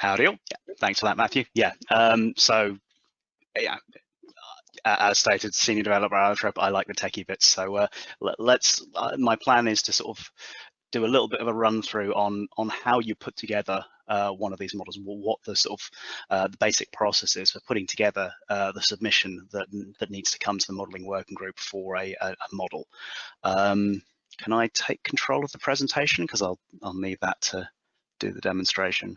Howdy all. Yeah, thanks for that, Matthew. Yeah, yeah, as stated, senior developer Allotrope, I like the techie bits. So let's. My plan is to sort of do a little bit of a run through on how you put together one of these models, what the sort of the basic process is for putting together the submission that needs to come to the modeling working group for a model. Can I take control of the presentation, because I'll need that to do the demonstration?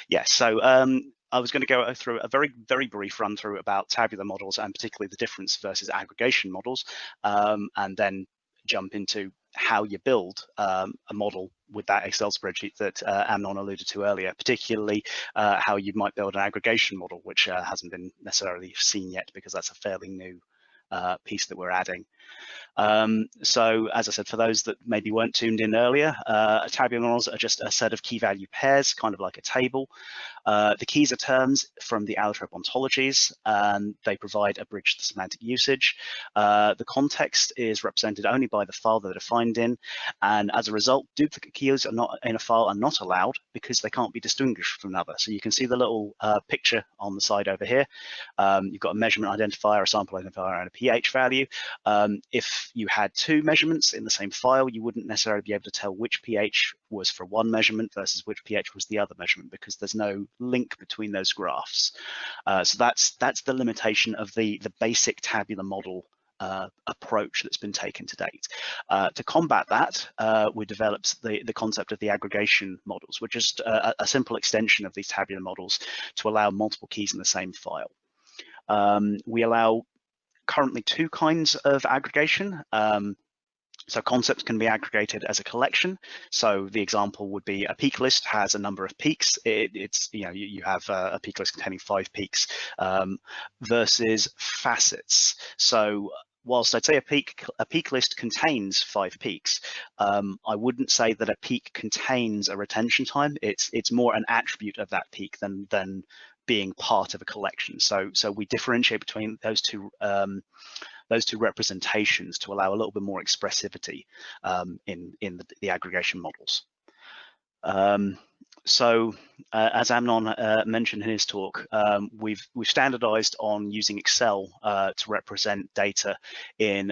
Yes, so I was going to go through a very brief run through about tabular models, and particularly the difference versus aggregation models, and then jump into how you build a model with that Excel spreadsheet that Amnon alluded to earlier, particularly how you might build an aggregation model, which hasn't been necessarily seen yet, because that's a fairly new piece that we're adding. So as I said, for those that maybe weren't tuned in earlier, tabular models are just a set of key value pairs, kind of like a table. The keys are terms from the Allotrope ontologies, and they provide a bridge to semantic usage. The context is represented only by the file they're defined in, and as a result, duplicate keys are not in a file are not allowed, because they can't be distinguished from another. So you can see the little picture on the side over here. You've got a measurement identifier, a sample identifier, and a pH value. If you had two measurements in the same file, you wouldn't necessarily be able to tell which pH was for one measurement versus which pH was the other measurement, because there's no link between those graphs. So that's the limitation of the basic tabular model approach that's been taken to date. To combat that, we developed the concept of the aggregation models, which is a simple extension of these tabular models to allow multiple keys in the same file. We allow currently two kinds of aggregation. So concepts can be aggregated as a collection. So the example would be a peak list has a number of peaks. It's you have a peak list containing 5 peaks versus facets. So whilst I'd say a peak list contains 5 peaks, I wouldn't say that a peak contains a retention time. It's more an attribute of that peak than being part of a collection. So we differentiate between those two representations to allow a little bit more expressivity in the aggregation models. As Amnon mentioned in his talk, we've standardized on using Excel to represent data in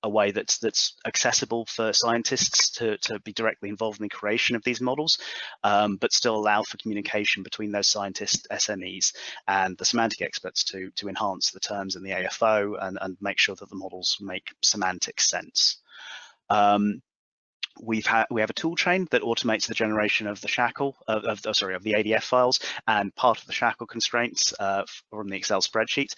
a way that's accessible for scientists to be directly involved in the creation of these models, but still allow for communication between those scientists, SMEs, and the semantic experts to enhance the terms in the AFO and make sure that the models make semantic sense. We have a tool chain that automates the generation of the shackle of the ADF files and part of the shackle constraints from the Excel spreadsheet.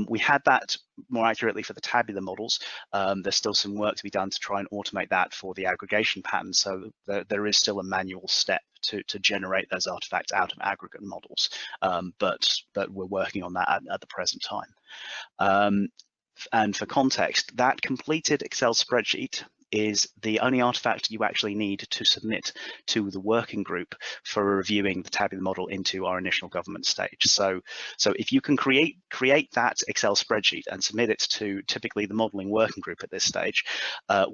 We had that more accurately for the tabular models. There's still some work to be done to try and automate that for the aggregation pattern. So there is still a manual step to generate those artifacts out of aggregate models, but we're working on that at the present time. And for context, that completed Excel spreadsheet is the only artifact you actually need to submit to the working group for reviewing the tabular model into our initial government stage. So if you can create that Excel spreadsheet and submit it to typically the modeling working group at this stage,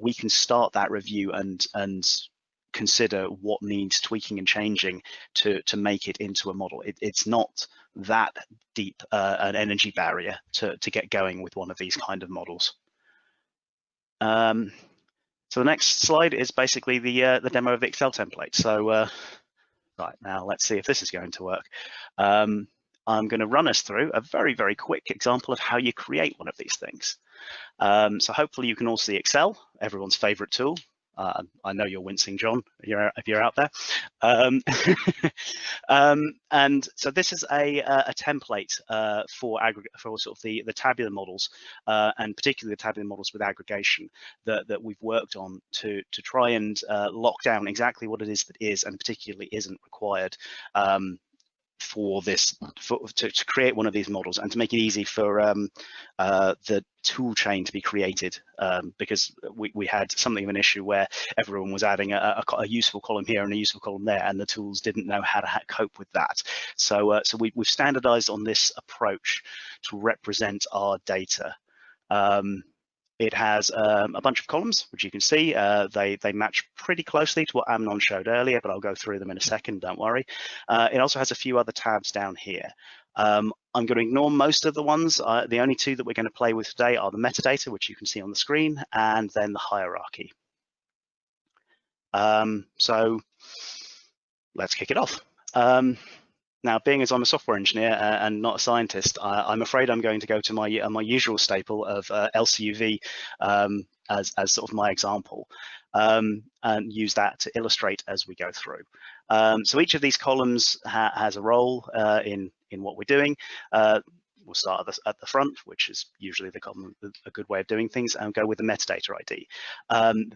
we can start that review and consider what needs tweaking and changing to make it into a model. It's not that deep an energy barrier to get going with one of these kind of models. So the next slide is basically the demo of the Excel template. So right, now let's see if this is going to work. I'm going to run us through a very quick example of how you create one of these things. So hopefully you can all see Excel, everyone's favorite tool. I know you're wincing, John, if you're out there. And so this is a template for sort of the tabular models, and particularly the tabular models with aggregation that we've worked on to try and lock down exactly what it is that is and particularly isn't required to create one of these models, and to make it easy for the tool chain to be created, because we had something of an issue where everyone was adding a useful column here and a useful column there, and the tools didn't know how to cope with that. So we've standardized on this approach to represent our data. It has a bunch of columns, which you can see. They match pretty closely to what Amnon showed earlier, but I'll go through them in a second, don't worry. It also has a few other tabs down here. I'm going to ignore most of the ones. The only two that we're going to play with today are the metadata, which you can see on the screen, and then the hierarchy. So let's kick it off. Now, being as I'm a software engineer and not a scientist, I'm afraid I'm going to go to my usual staple of LCUV as sort of my example, and use that to illustrate as we go through. So each of these columns has a role in what we're doing. We'll start at the front, which is usually a good way of doing things, and go with the metadata ID.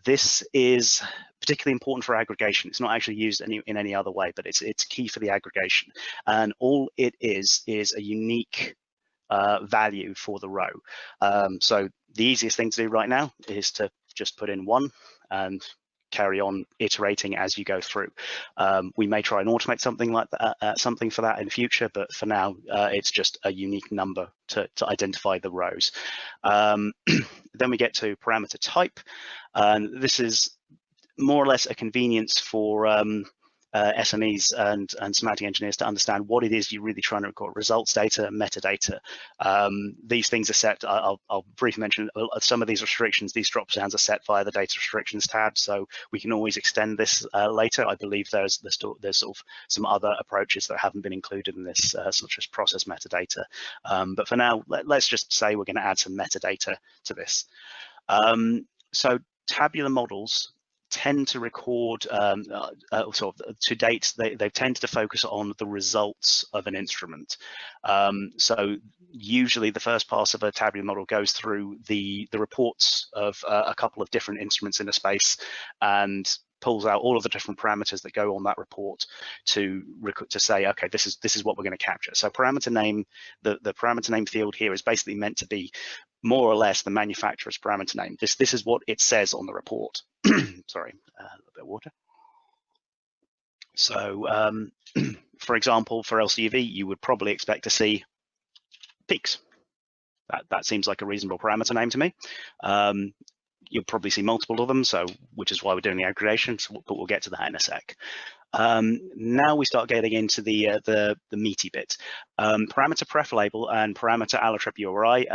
This is particularly important for aggregation. It's not actually used in any other way, but it's key for the aggregation. And all it is a unique value for the row. So the easiest thing to do right now is to just put in 1 and carry on iterating as you go through. We may try and automate something like that, something for that in the future, but for now, it's just a unique number to identify the rows. Then we get to parameter type, and this is more or less a convenience for SMEs and semantic engineers to understand what it is you're really trying to record: results data, metadata. These things are set. I'll briefly mention some of these restrictions. These drop downs are set via the data restrictions tab, so we can always extend this later. I believe there's sort of some other approaches that haven't been included in this, such as process metadata. But for now, let's just say we're going to add some metadata to this. So tabular models tend to record, sort of to date, they've tended to focus on the results of an instrument. So usually the first pass of a tabular model goes through the reports of a couple of different instruments in a space and pulls out all of the different parameters that go on that report to say, okay, this is what we're going to capture. So parameter name, the parameter name field here is basically meant to be more or less the manufacturer's parameter name. This is what it says on the report. Sorry, a little bit of water. So, for example, for LCUV, you would probably expect to see peaks. That seems like a reasonable parameter name to me. You'll probably see multiple of them, so which is why we're doing the aggregation, but we'll get to that in a sec. Now we start getting into the meaty bit. Parameter pref label and parameter allotrope URI.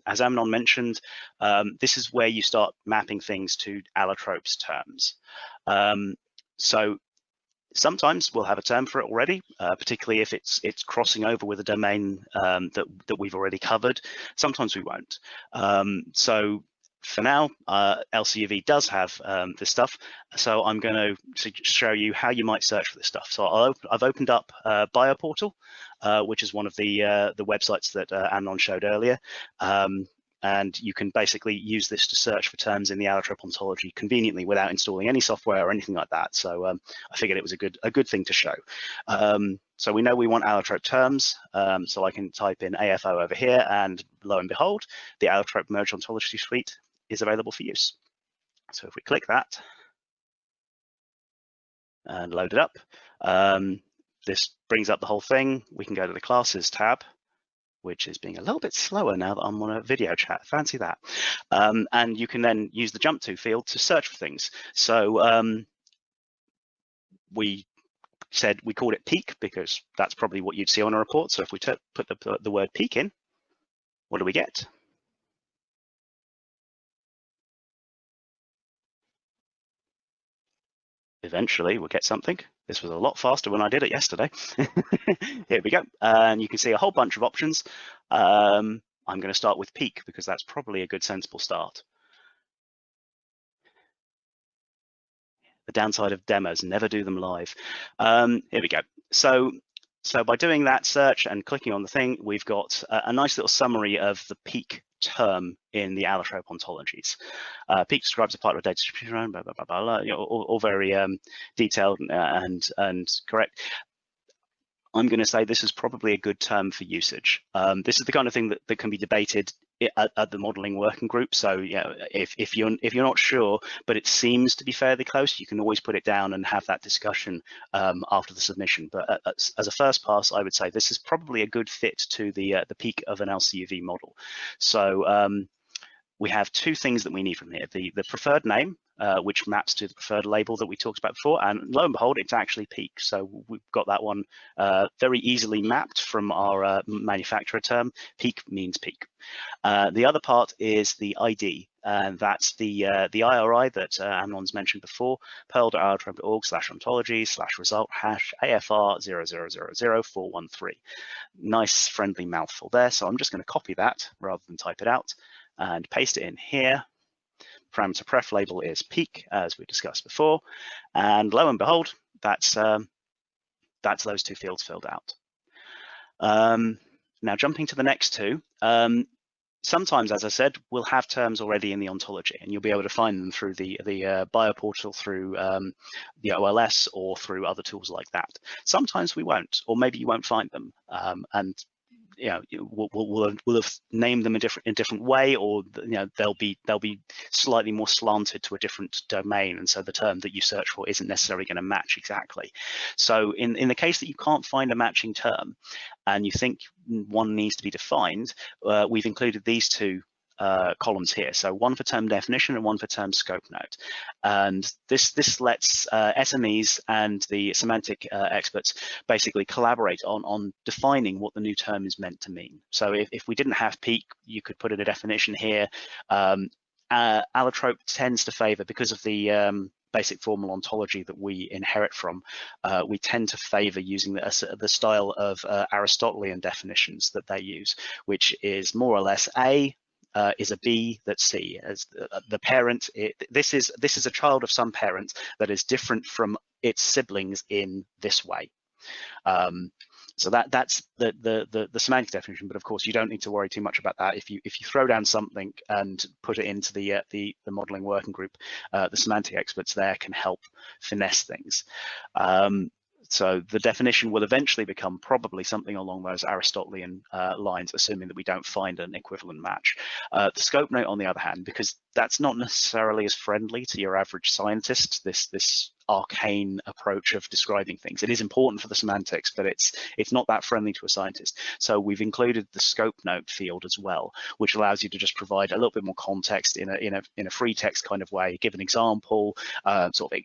As Amnon mentioned, this is where you start mapping things to allotrope's terms. So sometimes we'll have a term for it already, particularly if it's crossing over with a domain that we've already covered. Sometimes we won't. So for now, LCUV does have this stuff, so I'm going to show you how you might search for this stuff. So I've opened up BioPortal, which is one of the websites that Amnon showed earlier, and you can basically use this to search for terms in the allotrope ontology conveniently without installing any software or anything like that. So I figured it was a good thing to show. So we know we want allotrope terms, so I can type in AFO over here, and lo and behold, the allotrope merge ontology suite is available for use. So if we click that and load it up, this brings up the whole thing. We can go to the classes tab, which is being a little bit slower now that I'm on a video chat. Fancy that. And you can then use the jump to field to search for things. So we said we called it peak because that's probably what you'd see on a report. So if we put the word peak in, what do we get? Eventually we'll get something. This was a lot faster when I did it yesterday. Here we go. And you can see a whole bunch of options. I'm going to start with peak because that's probably a good sensible start. The downside of demos, never do them live. Here we go. So by doing that search and clicking on the thing, we've got a nice little summary of the peak term in the allotrope ontologies. Peak describes a part of a data distribution, blah, blah, blah, blah, blah, you know, all very detailed and correct. I'm going to say this is probably a good term for usage. This is the kind of thing that can be debated at the modeling working group. So yeah, if you're not sure, but it seems to be fairly close, you can always put it down and have that discussion after the submission. But as a first pass, I would say this is probably a good fit to the peak of an LCUV model. So we have two things that we need from here. The preferred name, which maps to the preferred label that we talked about before, and lo and behold, it's actually peak. So we've got that one very easily mapped from our manufacturer term. Peak means peak. The other part is the ID, and that's the IRI that Amnon's mentioned before, perl.allotrope.org/ontology/result hash AFR 0000413. Nice friendly mouthful there. So I'm just going to copy that rather than type it out and paste it in here. Parameter pref label is peak, as we discussed before, and lo and behold, that's those two fields filled out. Now jumping to the next two. Sometimes, as I said, we'll have terms already in the ontology, and you'll be able to find them through the bioportal, through the OLS, or through other tools like that. Sometimes we won't, or maybe you won't find them, and we'll have named them a different way, or they'll be slightly more slanted to a different domain, and so the term that you search for isn't necessarily going to match exactly. So in the case that you can't find a matching term and you think one needs to be defined, we've included these two columns here. So one for term definition and one for term scope note. And this lets SMEs and the semantic experts basically collaborate on defining what the new term is meant to mean. So if we didn't have peak, you could put in a definition here. Allotrope tends to favor, because of the basic formal ontology that we inherit from, we tend to favor using the style of Aristotelian definitions that they use, which is more or less A is a B that's C. As the parent, this is a child of some parent that is different from its siblings in this way. So that's the semantic definition, but of course you don't need to worry too much about that. If you throw down something and put it into the modeling working group, the semantic experts there can help finesse things. So the definition will eventually become probably something along those Aristotelian lines, assuming that we don't find an equivalent match. The scope note, on the other hand, because that's not necessarily as friendly to your average scientist, this arcane approach of describing things. It is important for the semantics, but it's not that friendly to a scientist. So we've included the scope note field as well, which allows you to just provide a little bit more context in a free text kind of way, give an example, sort of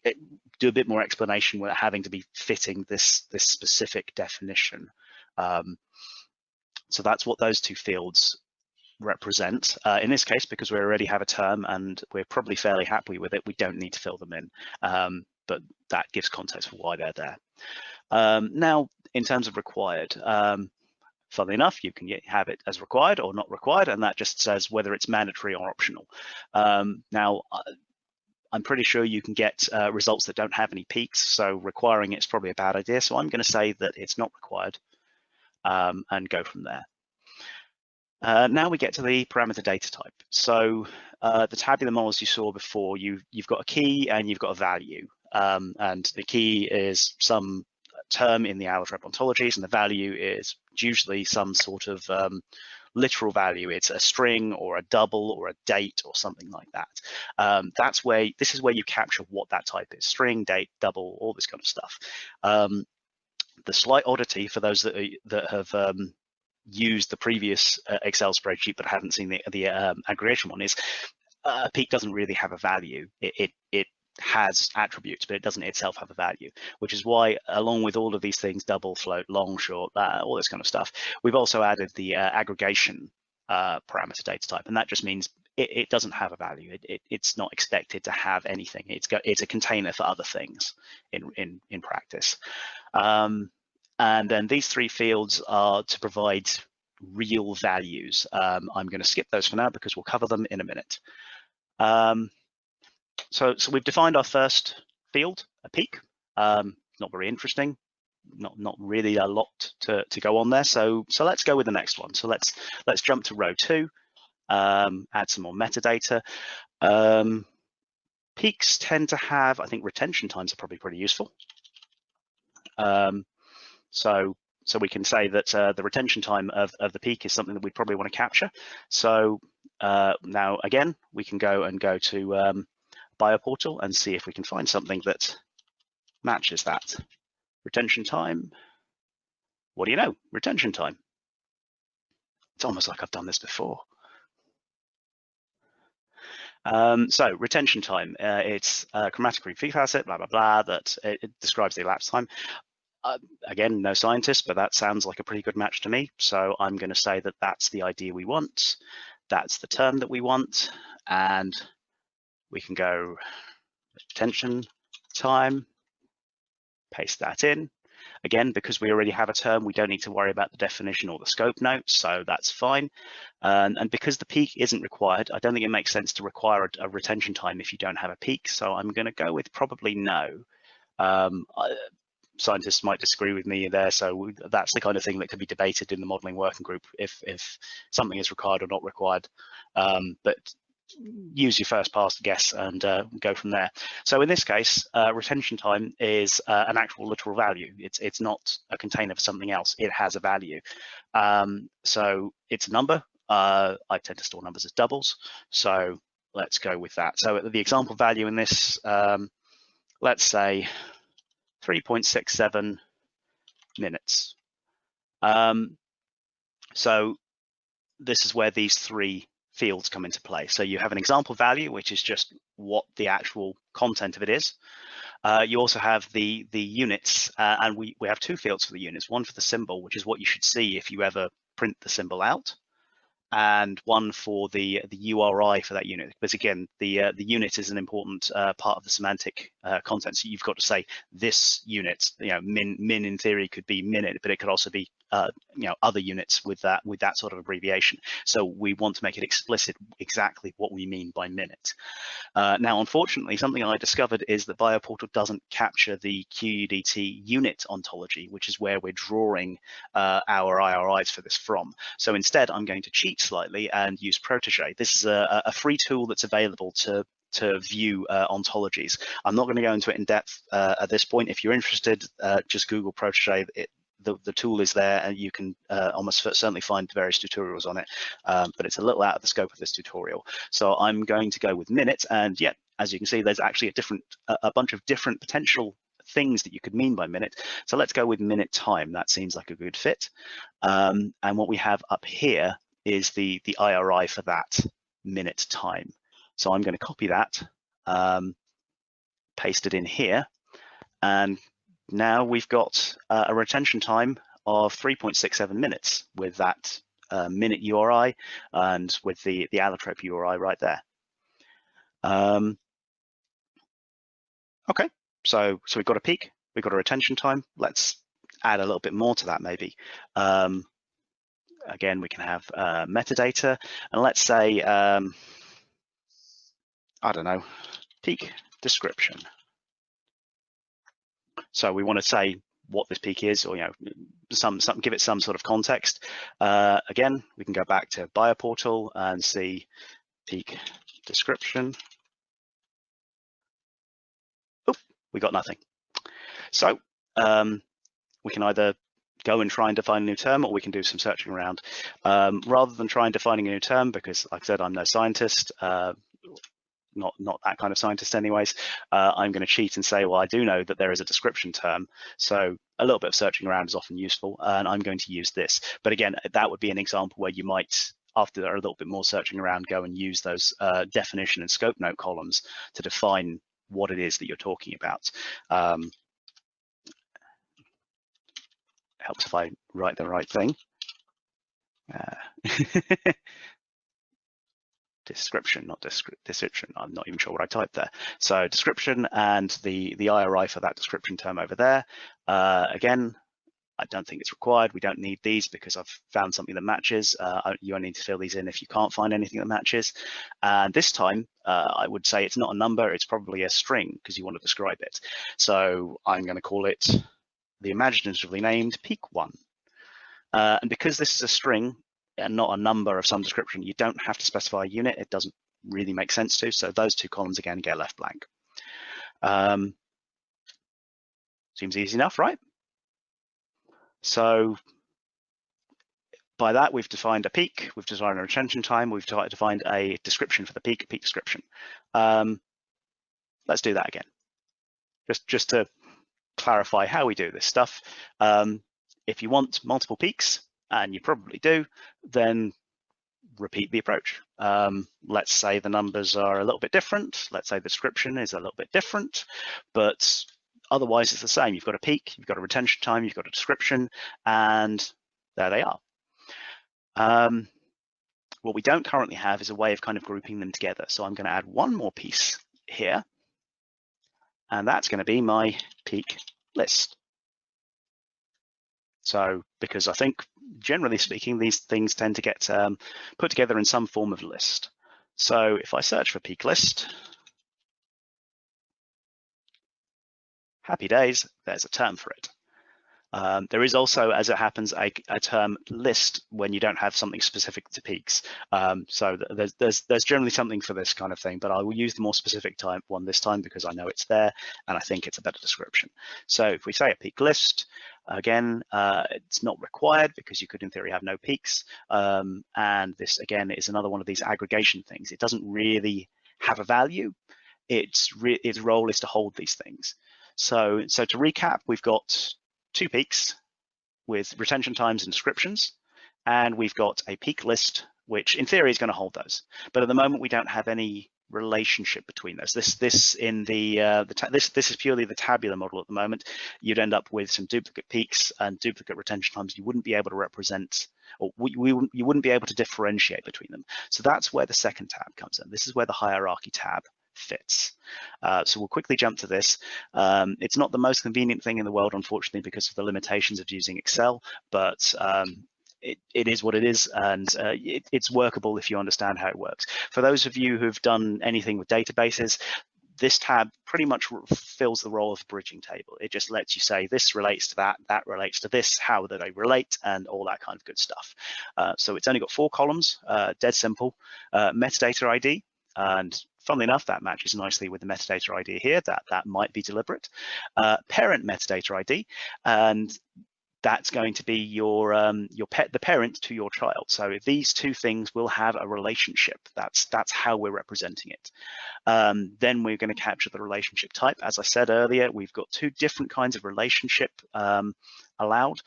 do a bit more explanation without having to be fitting this specific definition. So that's what those two fields represent. In this case, because we already have a term and we're probably fairly happy with it, we don't need to fill them in. But that gives context for why they're there. Now, in terms of required, funnily enough, you can have it as required or not required, and that just says whether it's mandatory or optional. Now, I'm pretty sure you can get results that don't have any peaks, so requiring it is probably a bad idea. So I'm going to say that it's not required and go from there. Now we get to the parameter data type. So the tabular models you saw before, you've got a key and you've got a value. And the key is some term in the Allotrope ontologies, and the value is usually some sort of literal value. It's a string or a double or a date or something like that. This is where you capture what that type is: string, date, double, all this kind of stuff. The slight oddity for those that have used the previous Excel spreadsheet but haven't seen the aggregation one is peak doesn't really have a value. It has attributes, but it doesn't itself have a value, which is why, along with all of these things, double, float, long, short, all this kind of stuff, we've also added the aggregation parameter data type, and that just means it doesn't have a value. It's not expected to have anything. It's a container for other things in practice. And then these three fields are to provide real values. I'm going to skip those for now because we'll cover them in a minute. So we've defined our first field, a peak. Not very interesting, not really a lot to go on there. So let's go with the next one. So let's jump to row 2, add some more metadata. Peaks tend to have, I think, retention times are probably pretty useful. So we can say that the retention time of the peak is something that we probably want to capture. So now again, we can go to bioportal and see if we can find something that matches that. Retention time. What do you know? Retention time. It's almost like I've done this before. So retention time, it's chromatically facet, blah, blah, blah, that it describes the elapsed time. Again, no scientist, but that sounds like a pretty good match to me. So I'm going to say that that's the idea we want. That's the term that we want. And we can go retention time, paste that in. Again, because we already have a term, we don't need to worry about the definition or the scope notes, so that's fine. And because the peak isn't required, I don't think it makes sense to require a retention time if you don't have a peak, so I'm going to go with probably no. Scientists might disagree with me there, so that's the kind of thing that could be debated in the modeling working group if something is required or not required. But use your first pass guess and go from there. So in this case, retention time is an actual literal value. It's not a container for something else. It has a value. So it's a number. I tend to store numbers as doubles. So let's go with that. So the example value in this, let's say 3.67 minutes. So this is where these three fields come into play. So you have an example value, which is just what the actual content of it is. You also have the units, and we have two fields for the units, one for the symbol, which is what you should see if you ever print the symbol out, and one for the URI for that unit. Because again, the unit is an important part of the semantic content. So you've got to say this unit. Min in theory could be minute, but it could also be other units with that sort of abbreviation. So we want to make it explicit exactly what we mean by minute. Now, unfortunately, something I discovered is that BioPortal doesn't capture the QUDT unit ontology, which is where we're drawing our IRIs for this from. So instead, I'm going to cheat slightly and use Protege. This is a free tool that's available to view ontologies. I'm not going to go into it in depth at this point. If you're interested, just Google Protege. The tool is there, and you can almost certainly find various tutorials on it, but it's a little out of the scope of this tutorial. So I'm going to go with minute, and yeah, as you can see, there's actually a bunch of different potential things that you could mean by minute. So let's go with minute time. That seems like a good fit. And what we have up here is the IRI for that minute time. So I'm going to copy that, paste it in here, and now we've got a retention time of 3.67 minutes with that minute URI and with the Allotrope URI right there. Okay, so we've got a peak, we've got a retention time. Let's add a little bit more to that maybe. Again, we can have metadata, and let's say, I don't know, peak description. So we want to say what this peak is, or give it some sort of context. Again, we can go back to BioPortal and see peak description. Oh, we got nothing. So we can either go and try and define a new term, or we can do some searching around. Rather than try and defining a new term, because like I said, I'm no scientist, not that kind of scientist anyways, I'm going to cheat and say, well, I do know that there is a description term, so a little bit of searching around is often useful, and I'm going to use this. But again, that would be an example where you might, after a little bit more searching around, go and use those definition and scope note columns to define what it is that you're talking about. Helps if I write the right thing. Description, not description. I'm not even sure what I typed there. So description and the IRI for that description term over there. Again, I don't think it's required. We don't need these because I've found something that matches. You only need to fill these in if you can't find anything that matches. And this time, I would say it's not a number, it's probably a string because you want to describe it. So I'm going to call it the imaginatively named peak1. And because this is a string and not a number of some description, you don't have to specify a unit. It doesn't really make sense to. So those two columns again get left blank. Seems easy enough, right? So by that, we've defined a peak, we've defined a retention time, we've defined a description for the peak description. Let's do that again, just to clarify how we do this stuff. If you want multiple peaks, and you probably do, then repeat the approach. Let's say the numbers are a little bit different. Let's say the description is a little bit different, but otherwise it's the same. You've got a peak, you've got a retention time, you've got a description, and there they are. What we don't currently have is a way of kind of grouping them together. So I'm going to add one more piece here, and that's going to be my peak list. So because I think, generally speaking, these things tend to get put together in some form of list. So if I search for peak list, happy days, there's a term for it. There is also, as it happens, a term list when you don't have something specific to peaks. So there's generally something for this kind of thing, but I will use the more specific one this time because I know it's there and I think it's a better description. So if we say a peak list, again, it's not required because you could in theory have no peaks. And this again is another one of these aggregation things. It doesn't really have a value. Its role is to hold these things. So to recap, we've got 2 peaks with retention times and descriptions, and we've got a peak list, which in theory is going to hold those. But at the moment, we don't have any relationship between those. This is purely the tabular model at the moment. You'd end up with some duplicate peaks and duplicate retention times. You wouldn't be able to represent, or you wouldn't be able to differentiate between them. So that's where the second tab comes in. This is where the hierarchy tab fits. So we'll quickly jump to this. It's not the most convenient thing in the world, unfortunately, because of the limitations of using Excel, but it is what it is, and it's workable if you understand how it works. For those of you who've done anything with databases, this tab pretty much fills the role of a bridging table. It just lets you say this relates to that, that relates to this, how do they relate, and all that kind of good stuff. So it's only got 4 columns, dead simple. Metadata ID, and funnily enough, that matches nicely with the metadata ID here. That might be deliberate. Parent metadata ID, and that's going to be the parent to your child. So these 2 things will have a relationship. That's how we're representing it. Then we're going to capture the relationship type. As I said earlier, we've got 2 different kinds of relationship allowed.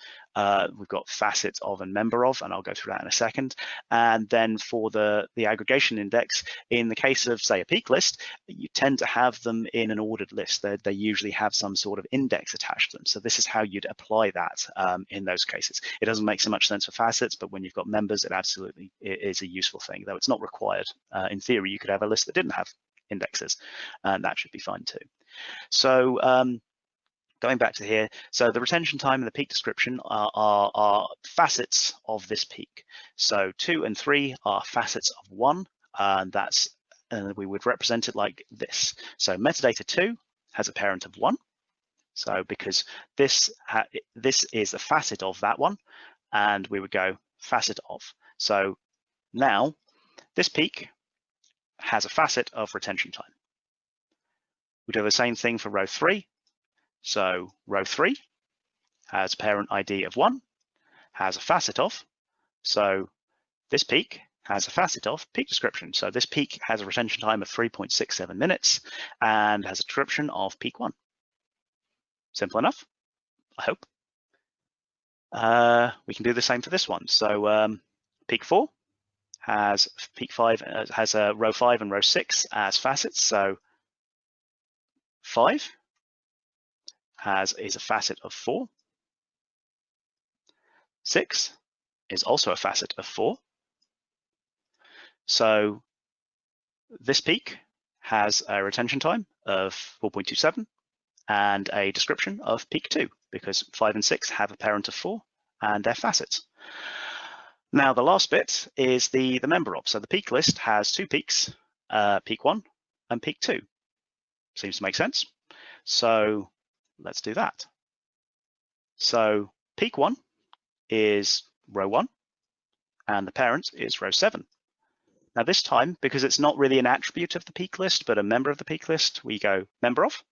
We've got facet of and member of, and I'll go through that in a second. And then for the aggregation index, in the case of, say, a peak list, you tend to have them in an ordered list. They usually have some sort of index attached to them. So this is how you'd apply that in those cases. It doesn't make so much sense for facets, but when you've got members, it absolutely is a useful thing, though it's not required. In theory, you could have a list that didn't have indexes, and that should be fine too. So going back to here, so the retention time and the peak description are facets of this peak. So 2 and 3 are facets of 1, and we would represent it like this. So metadata 2 has a parent of 1. So because this is a facet of that one, and we would go facet of. So now this peak has a facet of retention time. We do the same thing for row 3. So row 3 has parent ID of 1, has a facet of. So this peak has a facet of peak description. So this peak has a retention time of 3.67 minutes and has a description of peak 1. Simple enough, I hope. We can do the same for this one. So peak 4 has peak 5 has a row 5 and row 6 as facets. So 5 is a facet of 4. 6 is also a facet of 4. So this peak has a retention time of 4.27 and a description of peak 2, because 5 and 6 have a parent of 4 and they're facets. Now the last bit is the member of. So the peak list has 2 peaks, peak 1 and peak 2. Seems to make sense. So let's do that. So peak 1 is row 1 and the parent is row 7. Now this time, because it's not really an attribute of the peak list, but a member of the peak list, we go member of,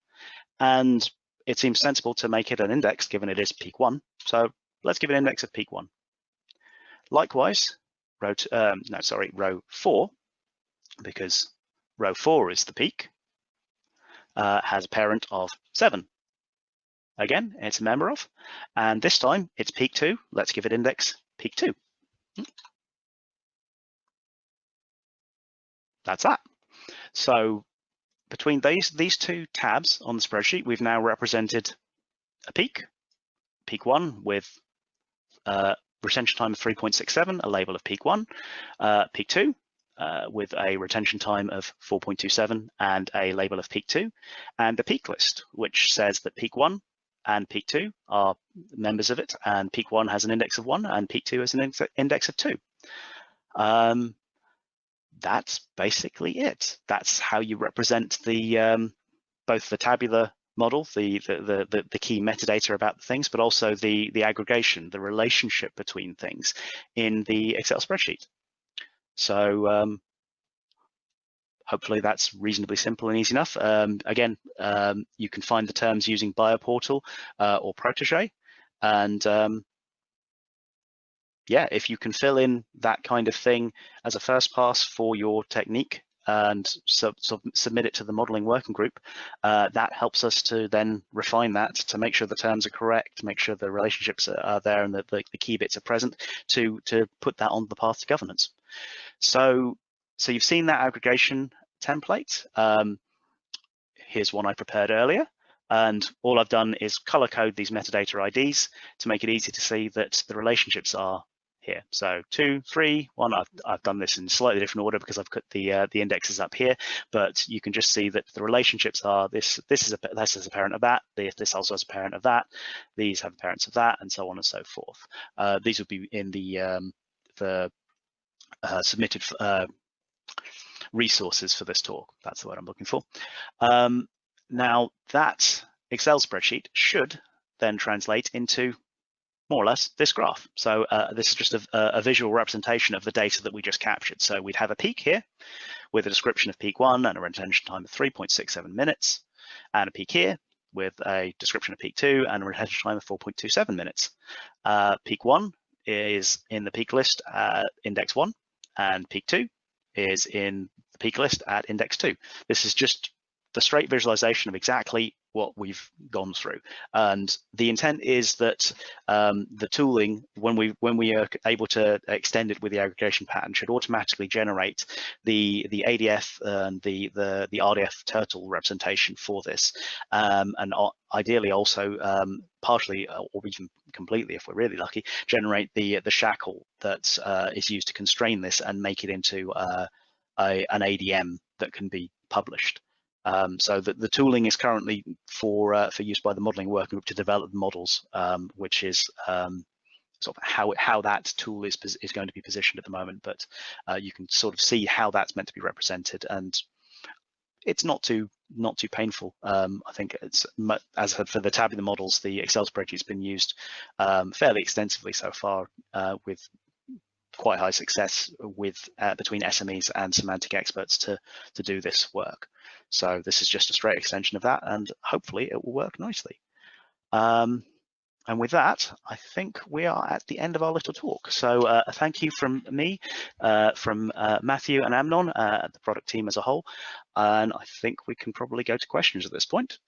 and it seems sensible to make it an index given it is peak 1. So let's give it an index of peak 1. Likewise, row 4, because row 4 is the peak, has a parent of 7. Again, it's a member of, and this time it's peak 2. Let's give it index peak 2. that's that. So between these two tabs on the spreadsheet, we've now represented a peak 1 with retention time of 3.67, a label of peak 1, peak 2 with a retention time of 4.27 and a label of peak 2, and the peak list, which says that peak 1 and peak 2 are members of it, and peak 1 has an index of 1 and peak 2 has an index of 2. That's basically it. That's how you represent the both the tabular model, the key metadata about the things, but also the aggregation, the relationship between things in the Excel spreadsheet. So hopefully that's reasonably simple and easy enough. Again, you can find the terms using BioPortal or Protege, and yeah, if you can fill in that kind of thing as a first pass for your technique and submit it to the modeling working group, that helps us to then refine that to make sure the terms are correct, make sure the relationships are there and that the key bits are present to put that on the path to governance. So you've seen that aggregation template. Here's one I prepared earlier. And all I've done is color code these metadata IDs to make it easy to see that the relationships are here. So 2, 3, 1. I've done this in slightly different order because I've put the indexes up here, but you can just see that the relationships are this is a parent of that, this also has a parent of that, these have parents of that, and so on and so forth. These will be in the submitted resources for this talk. That's the word I'm looking for. Now that Excel spreadsheet should then translate into more or less this graph. So this is just a visual representation of the data that we just captured. So we'd have a peak here with a description of peak 1 and a retention time of 3.67 minutes, and a peak here with a description of peak 2 and a retention time of 4.27 minutes. Peak 1 is in the peak list at index 1, and peak 2 is in the peak list at index 2. This is just the straight visualization of exactly what we've gone through, and the intent is that the tooling, when we are able to extend it with the aggregation pattern, should automatically generate the ADF and the RDF turtle representation for this, and ideally also partially or even completely, if we're really lucky, generate the shackle that is used to constrain this and make it into an ADM that can be published. So the tooling is currently for use by the modeling working group to develop models, which is sort of how that tool is going to be positioned at the moment. But you can sort of see how that's meant to be represented, and it's not too painful. I think it's, as for the tabular models, the Excel spreadsheet's been used fairly extensively so far with quite high success with between SMEs and semantic experts to do this work. So this is just a straight extension of that, and hopefully it will work nicely. And with that, I think we are at the end of our little talk. So thank you from me, from Matthew and Amnon, the product team as a whole. And I think we can probably go to questions at this point.